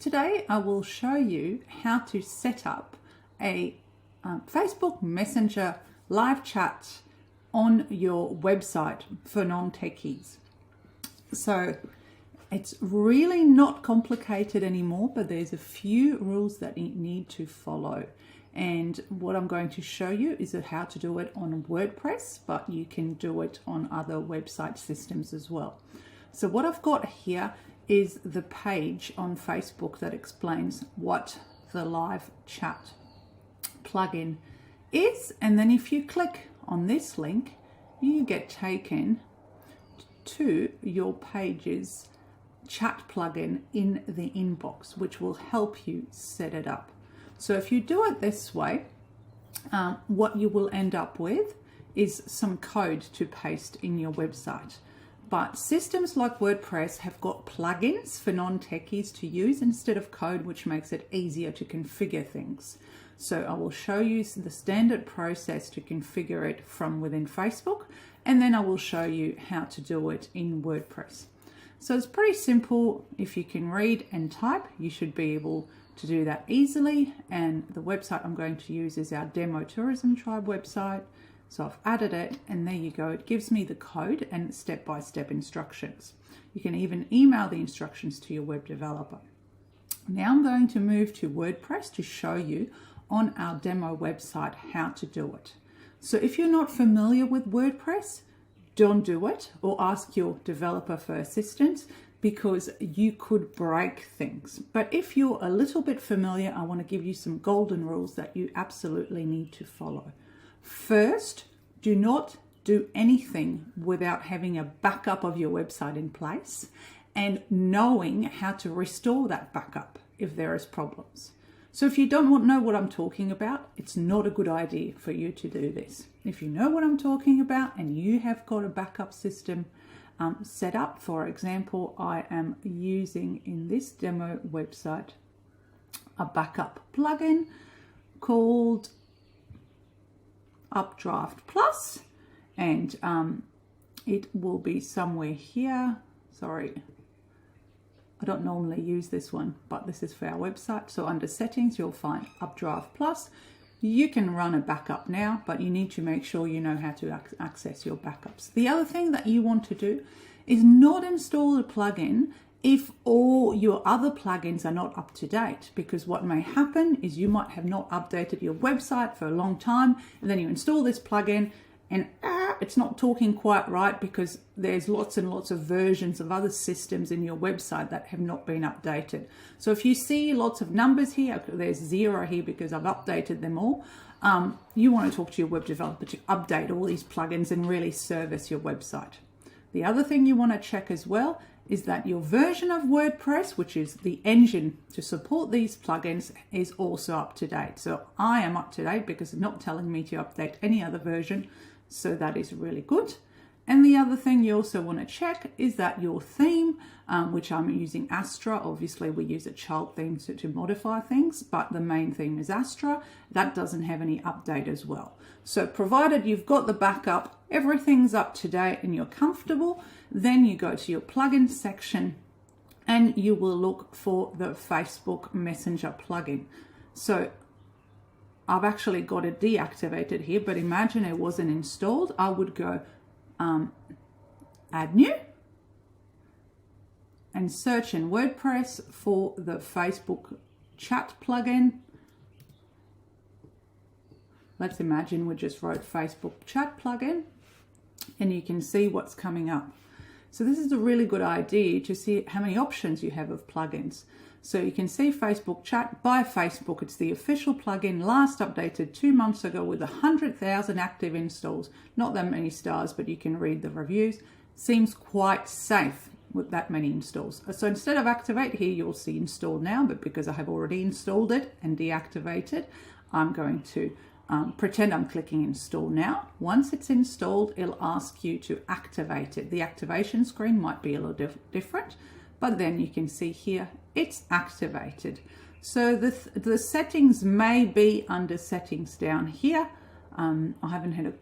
Today I will show you how to set up a Facebook Messenger live chat on your website for non-techies. So it's really not complicated anymore, but there's a few rules that you need to follow. And what I'm going to show you is how to do it on WordPress, but you can do it on other website systems as well. So what I've got here is the page on Facebook that explains what the live chat plugin is. And then if you click on this link, you get taken to your page's chat plugin in the inbox, which will help you set it up. So if you do it this way, what you will end up with is some code to paste in your website. But systems like WordPress have got plugins for non-techies to use instead of code, which makes it easier to configure things. So I will show you the standard process to configure it from within Facebook, and then I will show you how to do it in WordPress. So it's pretty simple. If you can read and type, you should be able to do that easily. And the website I'm going to use is our Demo Tourism Tribe website. So I've added it, and there you go. It gives me the code and step-by-step instructions. You can even email the instructions to your web developer. Now I'm going to move to WordPress to show you on our demo website how to do it. So if you're not familiar with WordPress, don't do it, or ask your developer for assistance, because you could break things. But if you're a little bit familiar, I want to give you some golden rules that you absolutely need to follow. First, do not do anything without having a backup of your website in place and knowing how to restore that backup if there is problems. So if you don't know what I'm talking about, it's not a good idea for you to do this. If you know what I'm talking about and you have got a backup system set up, for example, I am using in this demo website a backup plugin called Updraft Plus, and it will be somewhere here. Sorry, I don't normally use this one, but this is for our website. So under settings, you'll find Updraft Plus. You can run a backup now, but you need to make sure you know how to access your backups. The other thing that you want to do is not install the plugin if all your other plugins are not up to date, because what may happen is you might have not updated your website for a long time, and then you install this plugin and it's not talking quite right because there's lots and lots of versions of other systems in your website that have not been updated. So if you see lots of numbers here, there's 0 here because I've updated them all. You want to talk to your web developer to update all these plugins and really service your website. The other thing you want to check as well is that your version of WordPress, which is the engine to support these plugins, is also up to date. So I am up to date because it's not telling me to update any other version. So that is really good. And the other thing you also want to check is that your theme, which I'm using Astra, obviously we use a child theme to modify things, but the main theme is Astra, that doesn't have any update as well. So provided you've got the backup, everything's up to date and you're comfortable, then you go to your plugin section and you will look for the Facebook Messenger plugin. So I've actually got it deactivated here, but imagine it wasn't installed. I would go add new and search in WordPress for the Facebook chat plugin. Let's imagine we just wrote Facebook chat plugin, and you can see what's coming up. So this is a really good idea to see how many options you have of plugins. So you can see Facebook Chat by Facebook. It's the official plugin, last updated 2 months ago with 100,000 active installs. Not that many stars, but you can read the reviews. Seems quite safe with that many installs. So instead of activate here, you'll see install now, but because I have already installed it and deactivated, I'm going to pretend I'm clicking install now. Once it's installed, it'll ask you to activate it. The activation screen might be a little different, but then you can see here it's activated. So the settings may be under settings down here. I haven't had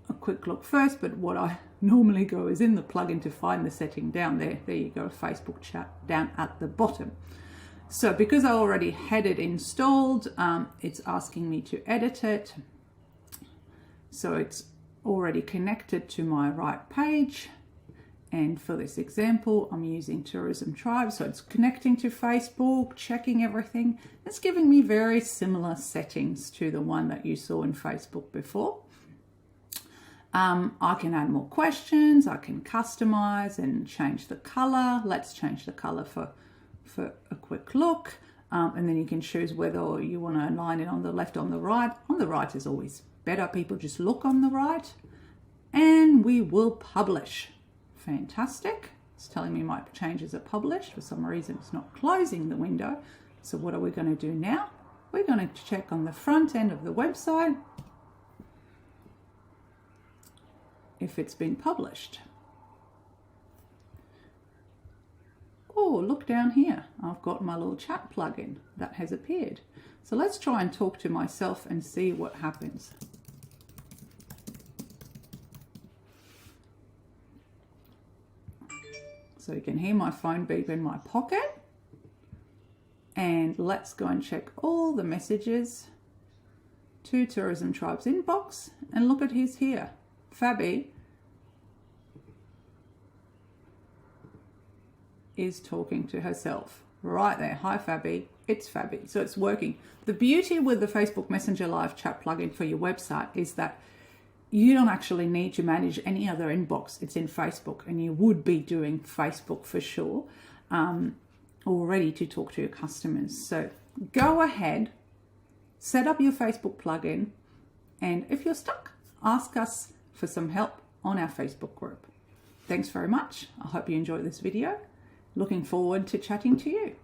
a quick look first, but what I normally go is in the plugin to find the setting down there. There you go, Facebook chat down at the bottom. So because I already had it installed, it's asking me to edit it. So it's already connected to my right page. And for this example, I'm using Tourism Tribe. So it's connecting to Facebook, checking everything. It's giving me very similar settings to the one that you saw in Facebook before. I can add more questions. I can customize and change the color. Let's change the color for a quick look. And then you can choose whether you want to align it on the left or on the right. On the right is always better. People just look on the right. And we will publish. Fantastic. It's telling me my changes are published. For some reason, it's not closing the window. So what are we going to do now? We're going to check on the front end of the website if it's been published. Oh, look down here. I've got my little chat plugin that has appeared. So let's try and talk to myself and see what happens. So you can hear my phone beep in my pocket. And let's go and check all the messages to Tourism Tribe's inbox. And look at who's here. Fabi is talking to herself right there. Hi Fabi, it's Fabi. So it's working. The beauty with the Facebook Messenger live chat plugin for your website is that you don't actually need to manage any other inbox. It's in Facebook, and you would be doing Facebook for sure already to talk to your customers. So go ahead, set up your Facebook plugin, and if you're stuck, ask us for some help on our Facebook group. Thanks very much. I hope you enjoyed this video. Looking forward to chatting to you.